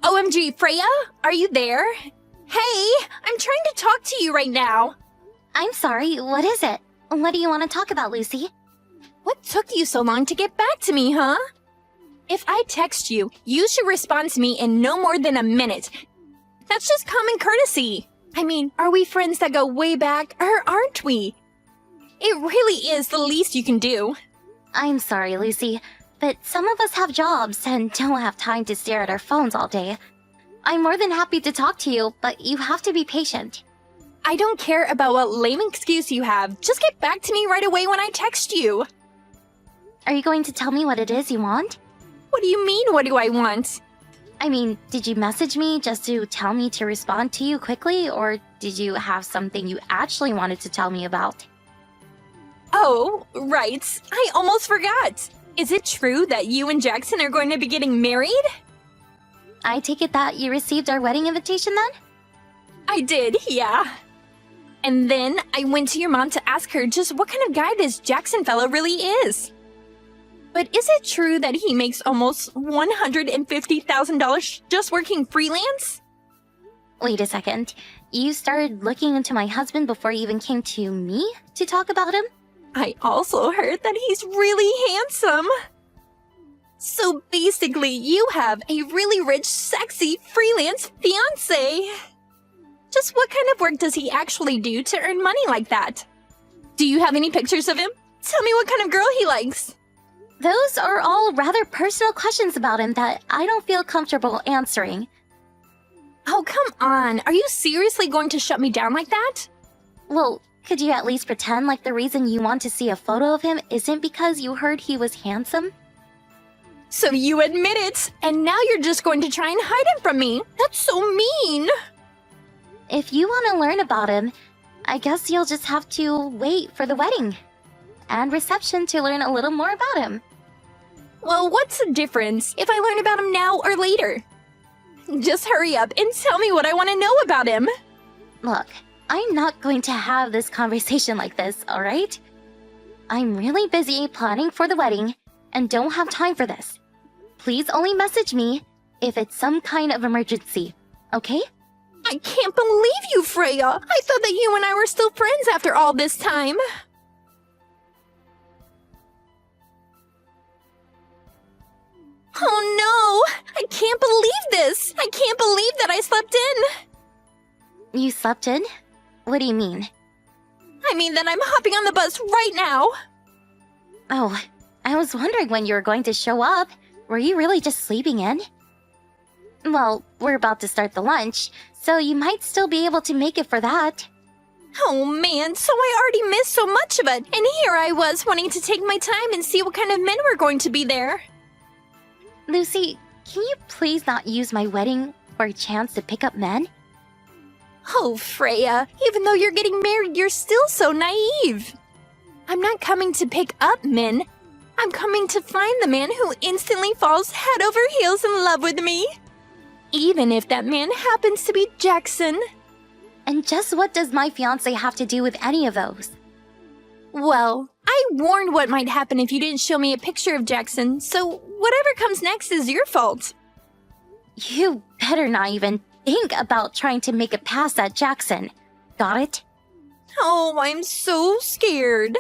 OMG, Freya? Are you there? Hey, I'm trying to talk to you right now. I'm sorry, what is it? What do you want to talk about, Lucy? What took you so long to get back to me, huh? If I text you, you should respond to me in no more than a minute. That's just common courtesy. I mean, are we friends that go way back, or aren't we? It really is the least you can do. I'm sorry, Lucy, but some of us have jobs and don't have time to stare at our phones all day. I'm more than happy to talk to you, but you have to be patient. I don't care about what lame excuse you have. Just get back to me right away when I text you. Are you going to tell me what it is you want? What do you mean, what do I want? I mean, did you message me just to tell me to respond to you quickly, or did you have something you actually wanted to tell me about? Oh, right. I almost forgot. Is it true that you and Jackson are going to be getting married? I take it that you received our wedding invitation then? I did, yeah. And then I went to your mom to ask her just what kind of guy this Jackson fellow really is. But is it true that he makes almost $150,000 just working freelance? Wait a second. You started looking into my husband before you even came to me to talk about him? I also heard that he's really handsome. So basically, you have a really rich, sexy, freelance fiancé. Just what kind of work does he actually do to earn money like that? Do you have any pictures of him? Tell me what kind of girl he likes. Those are all rather personal questions about him that I don't feel comfortable answering. Oh, come on. Are you seriously going to shut me down like that? Well, could you at least pretend like the reason you want to see a photo of him isn't because you heard he was handsome? So you admit it, and now you're just going to try and hide him from me. That's so mean. If you want to learn about him, I guess you'll just have to wait for the wedding and reception to learn a little more about him. Well, what's the difference if I learn about him now or later? Just hurry up and tell me what I want to know about him. Look, I'm not going to have this conversation like this, alright? I'm really busy planning for the wedding and don't have time for this. Please only message me if it's some kind of emergency, okay? I can't believe you, Freya. I thought that you and I were still friends after all this time. Oh no! I can't believe this! I can't believe that I slept in! You slept in? What do you mean? I mean that I'm hopping on the bus right now! Oh, I was wondering when you were going to show up. Were you really just sleeping in? Well, we're about to start the lunch, so you might still be able to make it for that. Oh man, so I already missed so much of it, and here I was wanting to take my time and see what kind of men were going to be there. Lucy, can you please not use my wedding for a chance to pick up men? Oh, Freya, even though you're getting married, you're still so naive. I'm not coming to pick up men. I'm coming to find the man who instantly falls head over heels in love with me. Even if that man happens to be Jackson. And just what does my fiancé have to do with any of those? Well, I warned what might happen if you didn't show me a picture of Jackson, so whatever comes next is your fault. You better not even think about trying to make a pass at Jackson. Got it? Oh, I'm so scared.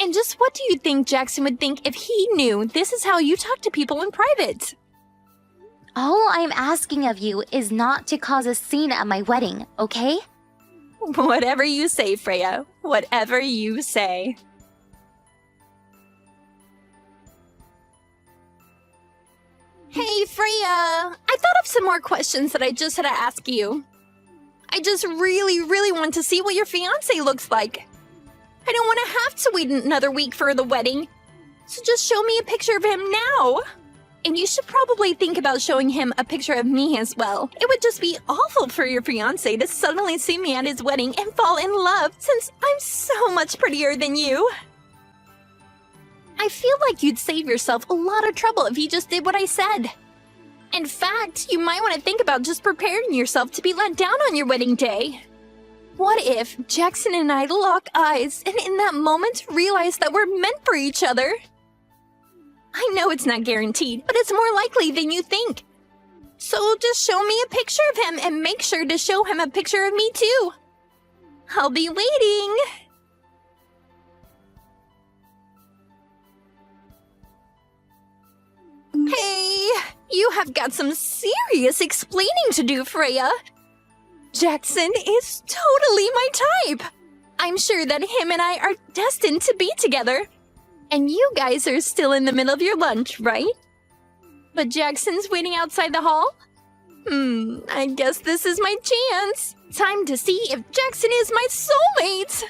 And just what do you think Jackson would think if he knew this is how you talk to people in private? All I'm asking of you is not to cause a scene at my wedding, okay? Whatever you say, Freya. Whatever you say. Hey, Freya! I thought of some more questions that I just had to ask you. I just really want to see what your fiancé looks like. I don't want to have to wait another week for the wedding. So just show me a picture of him now. And you should probably think about showing him a picture of me as well. It would just be awful for your fiancé to suddenly see me at his wedding and fall in love since I'm so much prettier than you. I feel like you'd save yourself a lot of trouble if you just did what I said. In fact, you might want to think about just preparing yourself to be let down on your wedding day. What if Jackson and I lock eyes and in that moment realize that we're meant for each other? I know it's not guaranteed, but it's more likely than you think. So So just show me a picture of him and make sure to show him a picture of me too. I'll be waiting. Hey, you have got some serious explaining to do, Freya. Jackson is totally my type. I'm sure that him and I are destined to be together. And you guys are still in the middle of your lunch, right? But Jackson's waiting outside the hall? I guess this is my chance. Time to see if Jackson is my soulmate.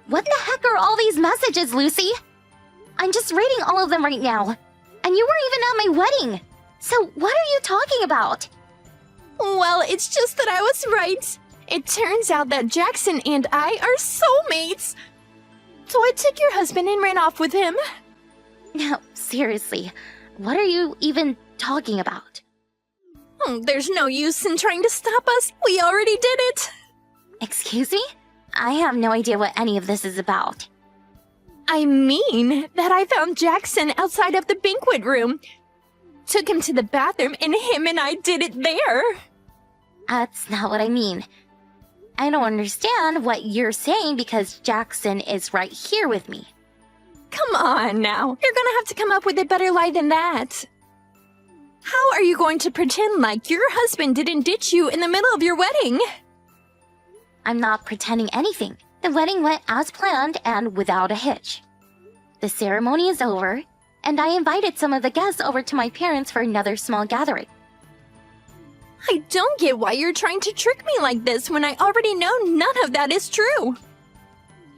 What the heck are all these messages, Lucy? I'm just reading all of them right now. And you weren't even at my wedding. So what are you talking about? Well, it's just that I was right. It turns out that Jackson and I are soulmates. So I took your husband and ran off with him. No, seriously. What are you even talking about? There's no use in trying to stop us. We already did it. Excuse me? I have no idea what any of this is about. I mean that I found Jackson outside of the banquet room. Took him to the bathroom and him and I did it there. That's not what I mean. I don't understand what you're saying because Jackson is right here with me. Come on now. You're gonna have to come up with a better lie than that. How are you going to pretend like your husband didn't ditch you in the middle of your wedding? I'm not pretending anything. The wedding went as planned and without a hitch. The ceremony is over, and I invited some of the guests over to my parents for another small gathering. I don't get why you're trying to trick me like this when I already know none of that is true.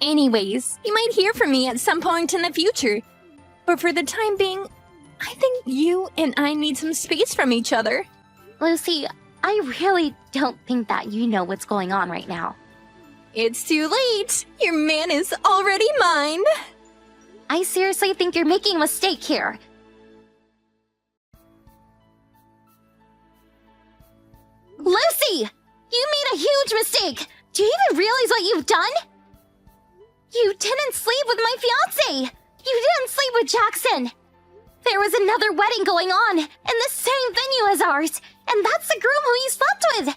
Anyways, you might hear from me at some point in the future. But for the time being, I think you and I need some space from each other. Lucy, I really don't think that you know what's going on right now. It's too late. Your man is already mine. I seriously think you're making a mistake here. Lucy! You made a huge mistake! Do you even realize what you've done? You didn't sleep with my fiancé! You didn't sleep with Jackson! There was another wedding going on in the same venue as ours, and that's the groom who you slept with!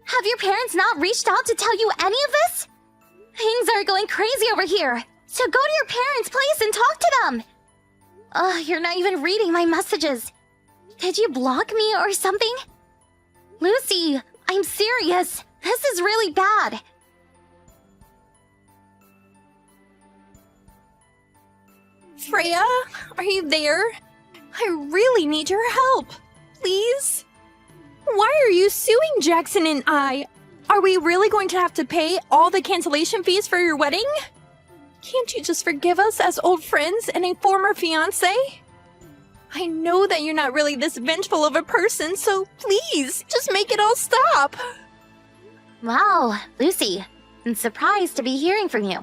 Have your parents not reached out to tell you any of this? Things are going crazy over here, so go to your parents' place and talk to them! You're not even reading my messages. Did you block me or something? Lucy, I'm serious. This is really bad. Freya, are you there? I really need your help. Please? Why are you suing Jackson and I? Are we really going to have to pay all the cancellation fees for your wedding? Can't you just forgive us as old friends and a former fiancé? I know that you're not really this vengeful of a person, so please, just make it all stop. Wow, Lucy, I'm surprised to be hearing from you.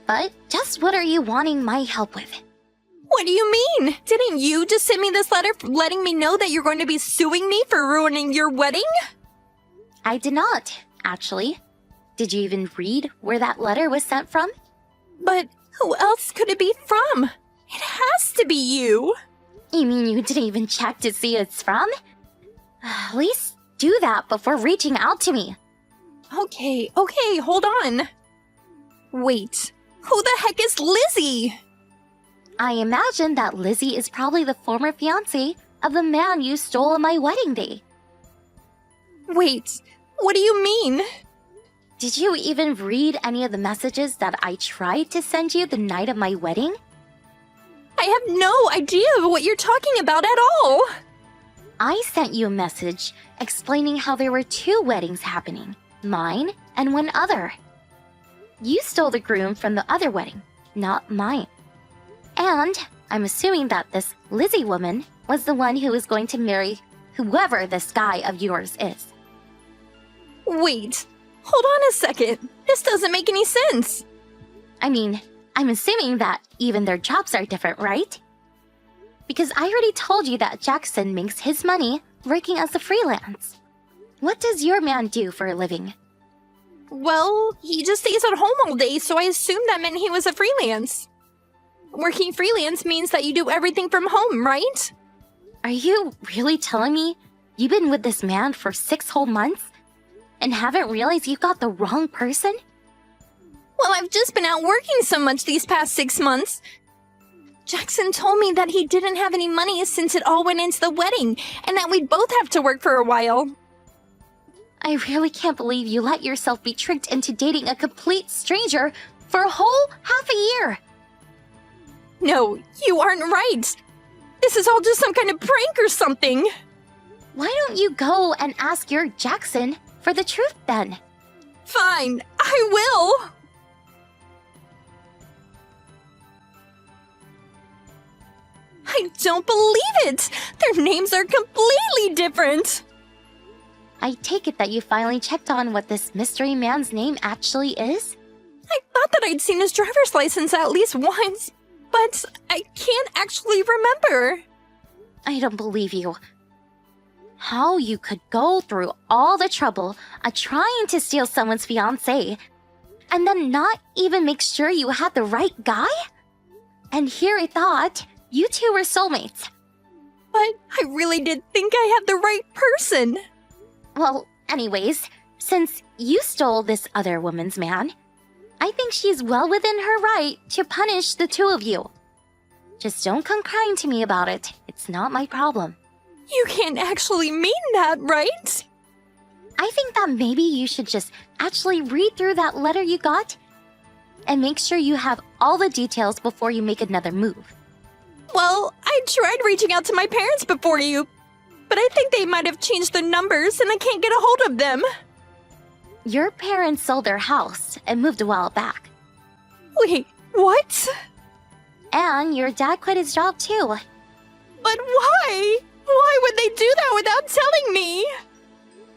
But just what are you wanting my help with? What do you mean? Didn't you just send me this letter letting me know that you're going to be suing me for ruining your wedding? I did not, actually. Did you even read where that letter was sent from? But who else could it be from? It has to be you. You mean you didn't even check to see who it's from? At least do that before reaching out to me. Okay, hold on. Wait, who the heck is Lizzie? I imagine that Lizzie is probably the former fiancé of the man you stole on my wedding day. Wait, what do you mean? Did you even read any of the messages that I tried to send you the night of my wedding? I have no idea what you're talking about at all. I sent you a message explaining how there were 2 weddings happening, mine and one other. You stole the groom from the other wedding, not mine. And I'm assuming that this Lizzie woman was the one who was going to marry whoever this guy of yours is. Wait, hold on a second. This doesn't make any sense. I mean, I'm assuming that even their jobs are different, right? Because I already told you that Jackson makes his money working as a freelance. What does your man do for a living? Well, he just stays at home all day, so I assumed that meant he was a freelance. Working freelance means that you do everything from home, right? Are you really telling me you've been with this man for 6 whole months and haven't realized you got the wrong person? Well, I've just been out working so much these past 6 months. Jackson told me that he didn't have any money since it all went into the wedding, and that we'd both have to work for a while. I really can't believe you let yourself be tricked into dating a complete stranger for a whole half a year. No, you aren't right. This is all just some kind of prank or something. Why don't you go and ask your Jackson for the truth then? Fine, I will. I don't believe it! Their names are completely different! I take it that you finally checked on what this mystery man's name actually is? I thought that I'd seen his driver's license at least once, but I can't actually remember. I don't believe you. How you could go through all the trouble of trying to steal someone's fiancé and then not even make sure you had the right guy? And here I thought you two were soulmates. But I really did think I had the right person. Well, anyways, since you stole this other woman's man, I think she's well within her right to punish the two of you. Just don't come crying to me about it. It's not my problem. You can't actually mean that, right? I think that maybe you should just actually read through that letter you got and make sure you have all the details before you make another move. Well, I tried reaching out to my parents before you, but I think they might have changed their numbers and I can't get a hold of them. Your parents sold their house and moved a while back. Wait, what? And your dad quit his job too. But why? Why would they do that without telling me?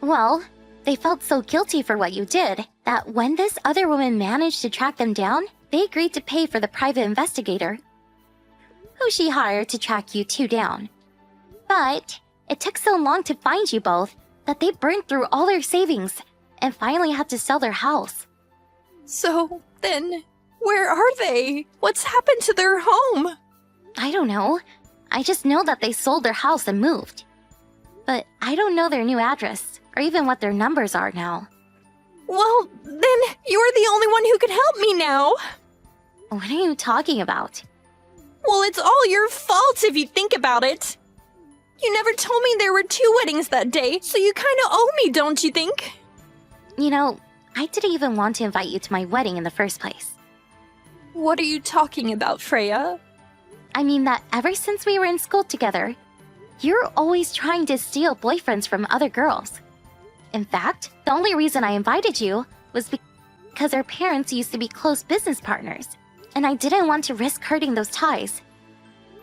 Well, they felt so guilty for what you did that when this other woman managed to track them down, they agreed to pay for the private investigator who she hired to track you two down. But it took so long to find you both that they burned through all their savings and finally had to sell their house. So then, where are they? What's happened to their home? I don't know. I just know that they sold their house and moved. But I don't know their new address or even what their numbers are now. Well, then you're the only one who could help me now. What are you talking about? Well, it's all your fault if you think about it. You never told me there were 2 weddings that day, so you kind of owe me, don't you think? You know, I didn't even want to invite you to my wedding in the first place. What are you talking about, Freya? I mean that ever since we were in school together, you're always trying to steal boyfriends from other girls. In fact, the only reason I invited you was because our parents used to be close business partners, and I didn't want to risk hurting those ties.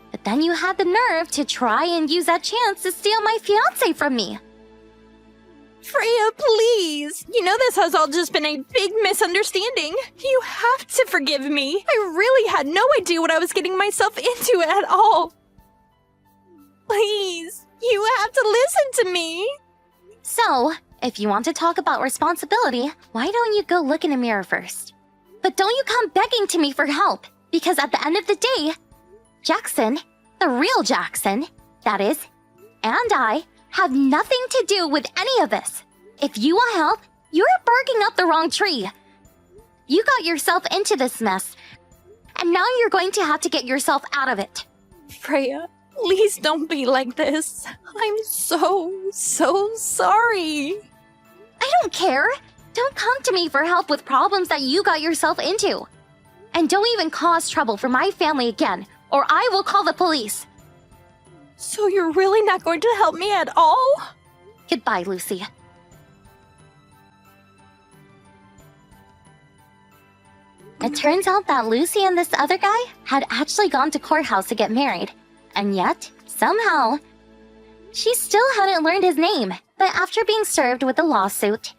But then you had the nerve to try and use that chance to steal my fiancé from me. Freya, please! You know this has all just been a big misunderstanding. You have to forgive me. I really had no idea what I was getting myself into at all. Please, you have to listen to me. So, if you want to talk about responsibility, why don't you go look in the mirror first? But don't you come begging to me for help, because at the end of the day, Jackson, the real Jackson, that is, and I, have nothing to do with any of this. If you want help, you're barking up the wrong tree. You got yourself into this mess, and now you're going to have to get yourself out of it. Freya, please don't be like this. I'm so sorry. I don't care. Don't come to me for help with problems that you got yourself into. And don't even cause trouble for my family again, or I will call the police. So you're really not going to help me at all? Goodbye, Lucy. It turns out that Lucy and this other guy had actually gone to courthouse to get married. And yet, somehow, she still hadn't learned his name. But after being served with a lawsuit,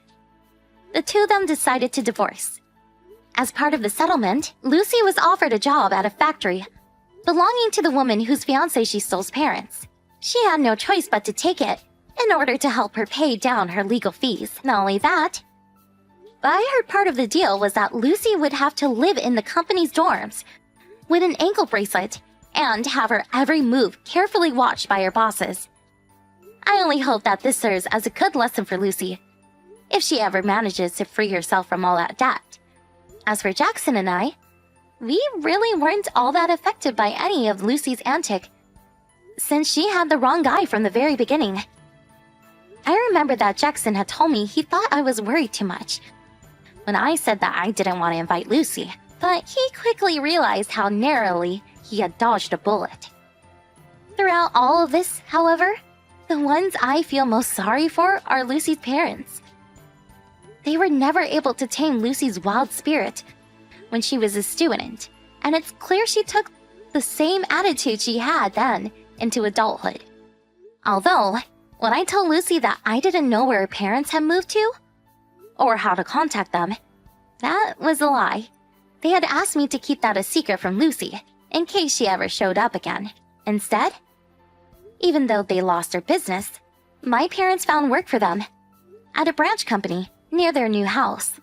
the two of them decided to divorce. As part of the settlement, Lucy was offered a job at a factory belonging to the woman whose fiancé she stole's parents. She had no choice but to take it in order to help her pay down her legal fees. Not only that, but I heard part of the deal was that Lucy would have to live in the company's dorms with an ankle bracelet, and have her every move carefully watched by her bosses. I only hope that this serves as a good lesson for Lucy, if she ever manages to free herself from all that debt. As for Jackson and I, we really weren't all that affected by any of Lucy's antic, since she had the wrong guy from the very beginning. I remember that Jackson had told me he thought I was worried too much when I said that I didn't want to invite Lucy, but he quickly realized how narrowly he had dodged a bullet. Throughout all of this, however, the ones I feel most sorry for are Lucy's parents. They were never able to tame Lucy's wild spirit when she was a student, and it's clear she took the same attitude she had then into adulthood. Although, when I told Lucy that I didn't know where her parents had moved to, or how to contact them, that was a lie. They had asked me to keep that a secret from Lucy, in case she ever showed up again. Instead, even though they lost their business, my parents found work for them at a branch company near their new house.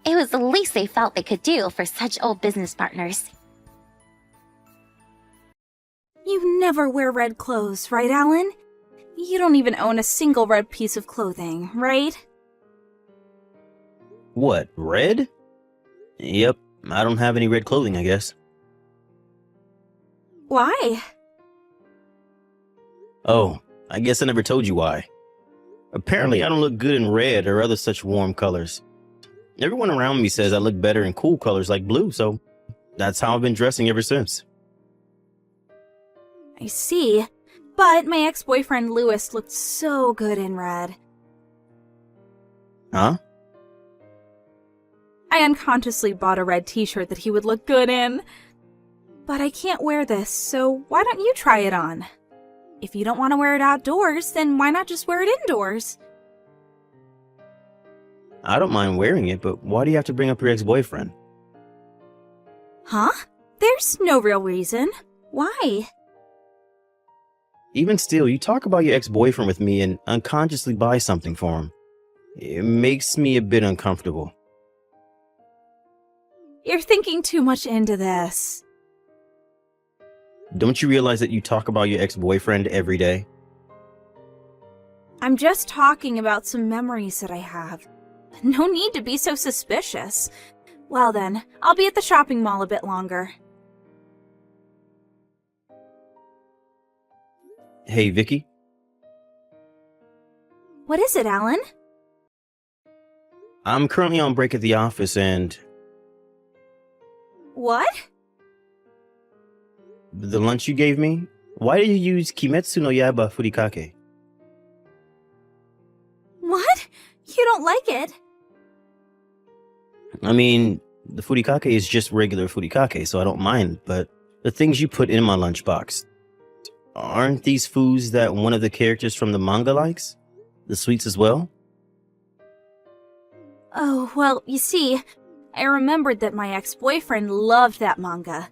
It was the least they felt they could do for such old business partners. You never wear red clothes, right, Alan? You don't even own a single red piece of clothing, right? What, red? Yep, I don't have any red clothing, I guess. Why? Oh, I guess I never told you why. Apparently, I don't look good in red or other such warm colors. Everyone around me says I look better in cool colors like blue, so that's how I've been dressing ever since. I see. But my ex-boyfriend Lewis looked so good in red. Huh? I unconsciously bought a red t-shirt that he would look good in. But I can't wear this, so why don't you try it on? If you don't want to wear it outdoors, then why not just wear it indoors? I don't mind wearing it, but why do you have to bring up your ex-boyfriend? Huh? There's no real reason. Why? Even still, you talk about your ex-boyfriend with me and unconsciously buy something for him. It makes me a bit uncomfortable. You're thinking too much into this. Don't you realize that you talk about your ex-boyfriend every day? I'm just talking about some memories that I have. No need to be so suspicious. Well then, I'll be at the shopping mall a bit longer. Hey, Vicky. What is it, Alan? I'm currently on break at the office and What? the lunch you gave me, why did you use Kimetsu no Yaiba furikake? What? You don't like it? I mean, the furikake is just regular furikake, so I don't mind, but the things you put in my lunchbox, aren't these foods that one of the characters from the manga likes? The sweets as well? Oh, well, you see, I remembered that my ex-boyfriend loved that manga.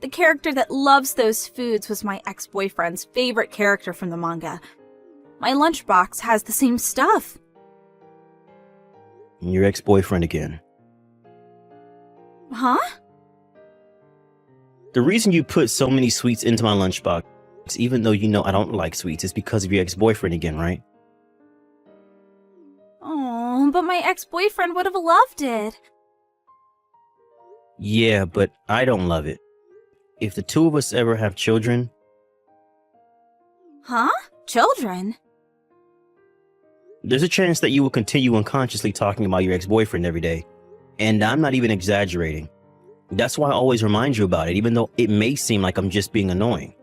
The character that loves those foods was my ex-boyfriend's favorite character from the manga. My lunchbox has the same stuff. Your ex-boyfriend again. Huh? The reason you put so many sweets into my lunchbox, even though you know I don't like sweets, is because of your ex-boyfriend again, right? Oh, but my ex-boyfriend would have loved it. Yeah, but I don't love it. If the two of us ever have children, Huh? Children? there's a chance that you will continue unconsciously talking about your ex-boyfriend every day. And I'm not even exaggerating. That's why I always remind you about it, even though it may seem like I'm just being annoying.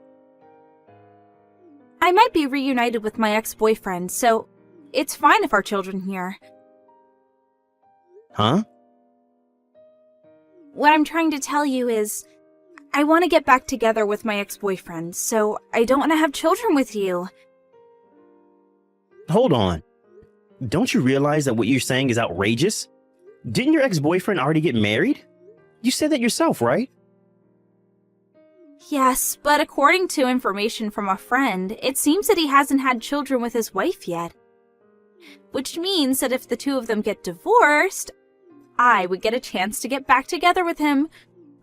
I might be reunited with my ex-boyfriend, so it's fine if our children hear. Huh? What I'm trying to tell you is, I want to get back together with my ex-boyfriend, so I don't want to have children with you. Hold on. Don't you realize that what you're saying is outrageous? Didn't your ex-boyfriend already get married? You said that yourself, right? Yes, but according to information from a friend, it seems that he hasn't had children with his wife yet. Which means that if the two of them get divorced, I would get a chance to get back together with him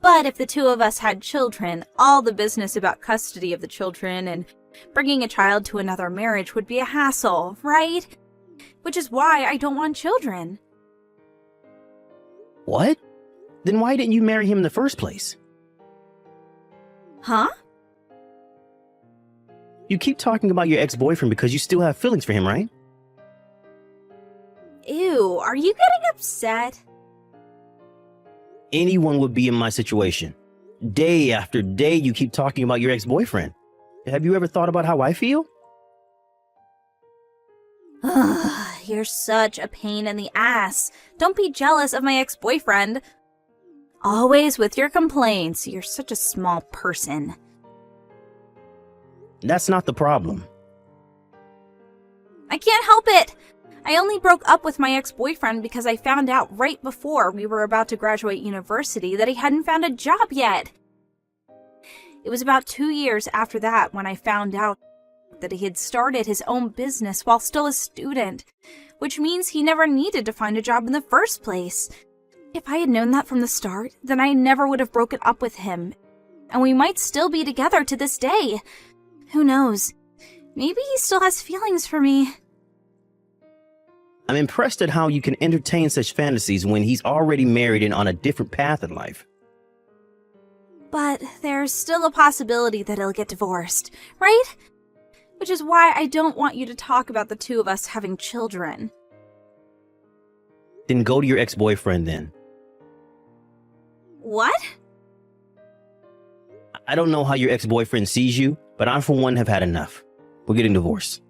But if the two of us had children, all the business about custody of the children and bringing a child to another marriage would be a hassle, right? Which is why I don't want children. What? Then why didn't you marry him in the first place? Huh? You keep talking about your ex-boyfriend because you still have feelings for him, right? Ew, are you getting upset? Anyone would be in my situation. Day after day, you keep talking about your ex-boyfriend. Have you ever thought about how I feel? Ugh, you're such a pain in the ass. Don't be jealous of my ex-boyfriend. Always with your complaints. You're such a small person. That's not the problem. I can't help it. I only broke up with my ex-boyfriend because I found out right before we were about to graduate university that he hadn't found a job yet. It was about 2 years after that when I found out that he had started his own business while still a student, which means he never needed to find a job in the first place. If I had known that from the start, then I never would have broken up with him, and we might still be together to this day. Who knows? Maybe he still has feelings for me. I'm impressed at how you can entertain such fantasies when he's already married and on a different path in life. But there's still a possibility that he'll get divorced, right? Which is why I don't want you to talk about the two of us having children. Then go to your ex-boyfriend then. What? I don't know how your ex-boyfriend sees you, but I for one have had enough. We're getting divorced.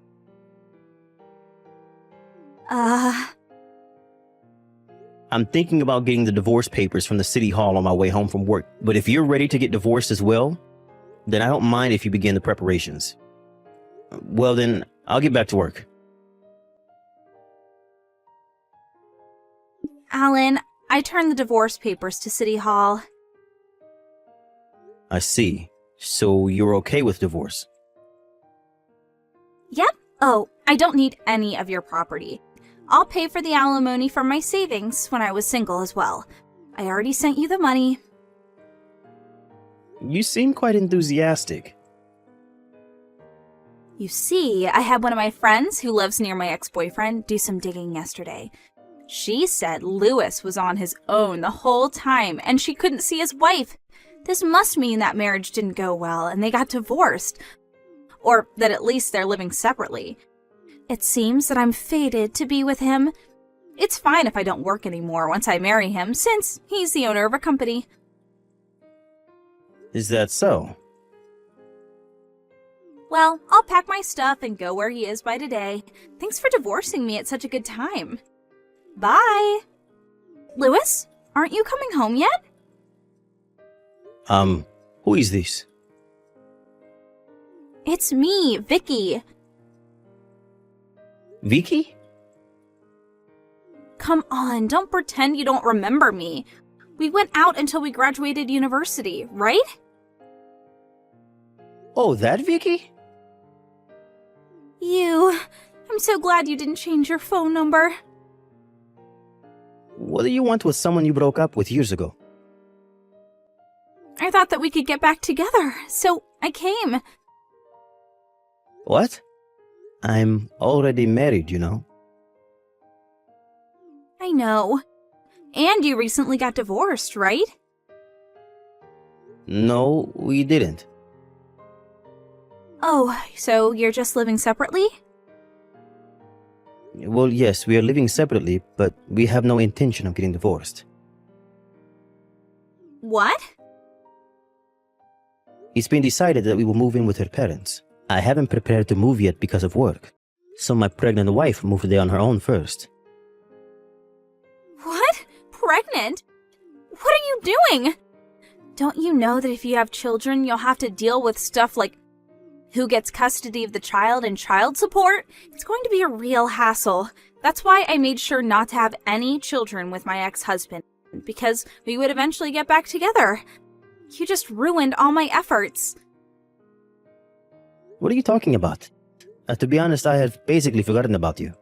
I'm thinking about getting the divorce papers from the city hall on my way home from work. But if you're ready to get divorced as well, then I don't mind if you begin the preparations. Well then, I'll get back to work. Alan, I turned the divorce papers to City Hall. I see. So you're okay with divorce? Yep. Oh, I don't need any of your property. I'll pay for the alimony from my savings when I was single as well. I already sent you the money. You seem quite enthusiastic. You see, I had one of my friends who lives near my ex-boyfriend do some digging yesterday. She said Lewis was on his own the whole time and she couldn't see his wife. This must mean that marriage didn't go well and they got divorced. Or that at least they're living separately. It seems that I'm fated to be with him. It's fine if I don't work anymore once I marry him, since he's the owner of a company. Is that so? Well, I'll pack my stuff and go where he is by today. Thanks for divorcing me at such a good time. Bye! Lewis, aren't you coming home yet? Who is this? It's me, Vicky. Vicky? Come on, don't pretend you don't remember me. We went out until we graduated university, right? Oh, that Vicky? I'm so glad you didn't change your phone number. What do you want with someone you broke up with years ago? I thought that we could get back together, so I came. What? I'm already married, you know. I know. And you recently got divorced, right? No, we didn't. Oh, so you're just living separately? Well, yes, we are living separately, but we have no intention of getting divorced. What? It's been decided that we will move in with her parents. I haven't prepared to move yet because of work, so my pregnant wife moved there on her own first. What? Pregnant? What are you doing? Don't you know that if you have children, you'll have to deal with stuff like who gets custody of the child and child support? It's going to be a real hassle. That's why I made sure not to have any children with my ex-husband, because we would eventually get back together. You just ruined all my efforts. What are you talking about? To be honest, I have basically forgotten about you.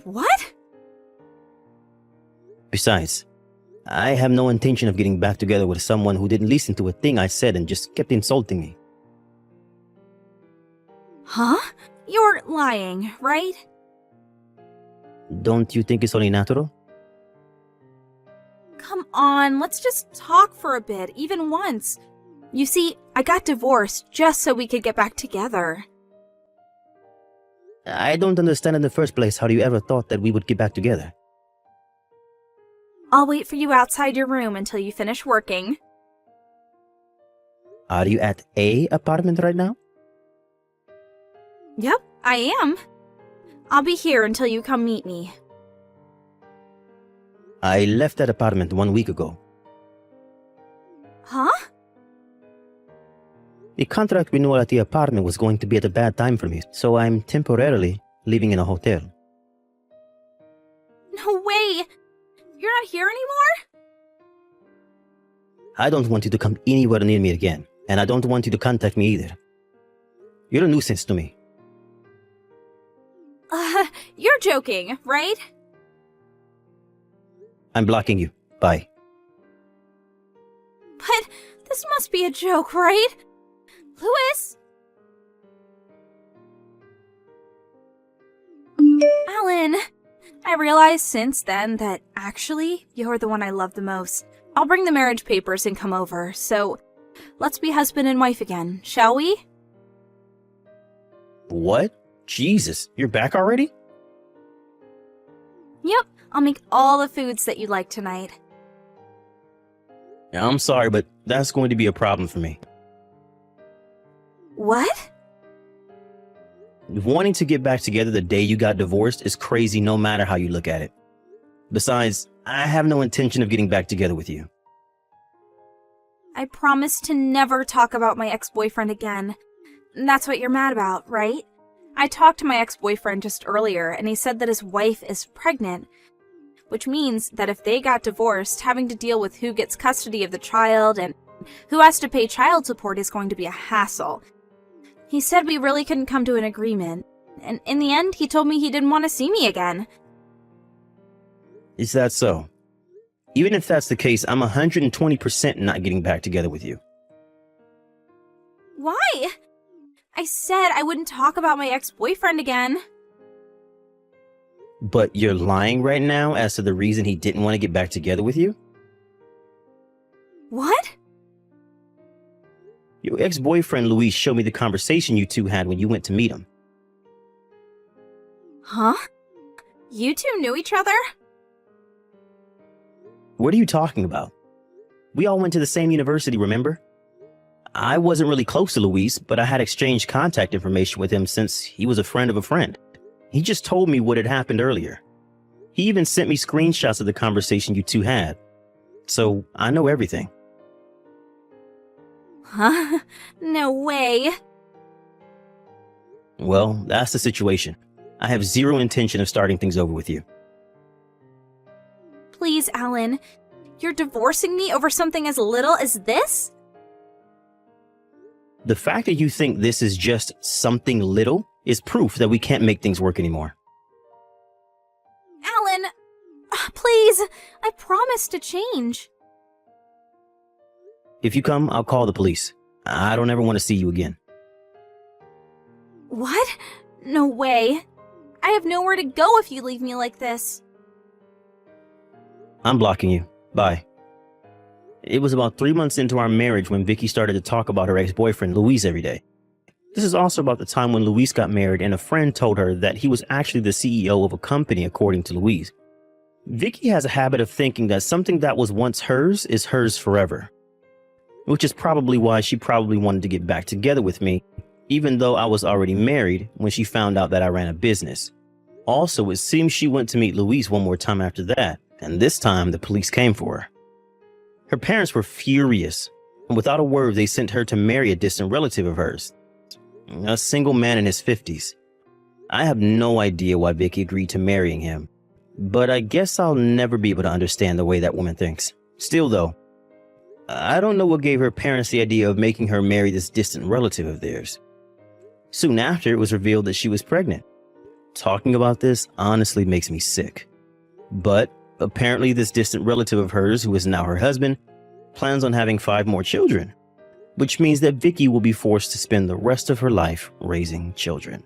What? Besides, I have no intention of getting back together with someone who didn't listen to a thing I said and just kept insulting me. Huh? You're lying, right? Don't you think it's only natural? Come on, let's just talk for a bit, even once. You see, I got divorced just so we could get back together. I don't understand in the first place how you ever thought that we would get back together. I'll wait for you outside your room until you finish working. Are you at a apartment right now? Yep, I am. I'll be here until you come meet me. I left that apartment 1 week ago. Huh? The contract renewal at the apartment was going to be at a bad time for me, so I'm temporarily living in a hotel. No way! You're not here anymore? I don't want you to come anywhere near me again, and I don't want you to contact me either. You're a nuisance to me. You're joking, right? I'm blocking you. Bye. But this must be a joke, right? Louis? Alan, I realized since then that actually you're the one I love the most. I'll bring the marriage papers and come over, so let's be husband and wife again, shall we? What? Jesus, you're back already? Yep, I'll make all the foods that you like tonight. I'm sorry, but that's going to be a problem for me. What? Wanting to get back together the day you got divorced is crazy no matter how you look at it. Besides, I have no intention of getting back together with you. I promise to never talk about my ex-boyfriend again. That's what you're mad about, right? I talked to my ex-boyfriend just earlier, and he said that his wife is pregnant, which means that if they got divorced, having to deal with who gets custody of the child and who has to pay child support is going to be a hassle. He said we really couldn't come to an agreement, and in the end, he told me he didn't want to see me again. Is that so? Even if that's the case, I'm 120% not getting back together with you. Why? I said I wouldn't talk about my ex-boyfriend again. But you're lying right now as to the reason he didn't want to get back together with you? What? Your ex-boyfriend Luis showed me the conversation you two had when you went to meet him. Huh? You two knew each other? What are you talking about? We all went to the same university, remember? I wasn't really close to Luis, but I had exchanged contact information with him since he was a friend of a friend. He just told me what had happened earlier. He even sent me screenshots of the conversation you two had. So I know everything. Huh? No way. Well, that's the situation. I have zero intention of starting things over with you. Please, Alan. You're divorcing me over something as little as this? The fact that you think this is just something little is proof that we can't make things work anymore. Alan, please. I promise to change. If you come, I'll call the police. I don't ever want to see you again. What? No way. I have nowhere to go if you leave me like this. I'm blocking you. Bye. It was about 3 months into our marriage when Vicky started to talk about her ex-boyfriend Luis every day. This is also about the time when Luis got married and a friend told her that he was actually the CEO of a company, according to Luis. Vicky has a habit of thinking that something that was once hers is hers forever, which is probably why she probably wanted to get back together with me, even though I was already married when she found out that I ran a business. Also, it seems she went to meet Luis one more time after that, and this time the police came for her. Her parents were furious, and without a word, they sent her to marry a distant relative of hers, a single man in his 50s. I have no idea why Vicky agreed to marrying him, but I guess I'll never be able to understand the way that woman thinks. Still though, I don't know what gave her parents the idea of making her marry this distant relative of theirs. Soon after, it was revealed that she was pregnant. Talking about this honestly makes me sick. But Apparently, this distant relative of hers, who is now her husband, plans on having 5 more children, which means that Vicky will be forced to spend the rest of her life raising children.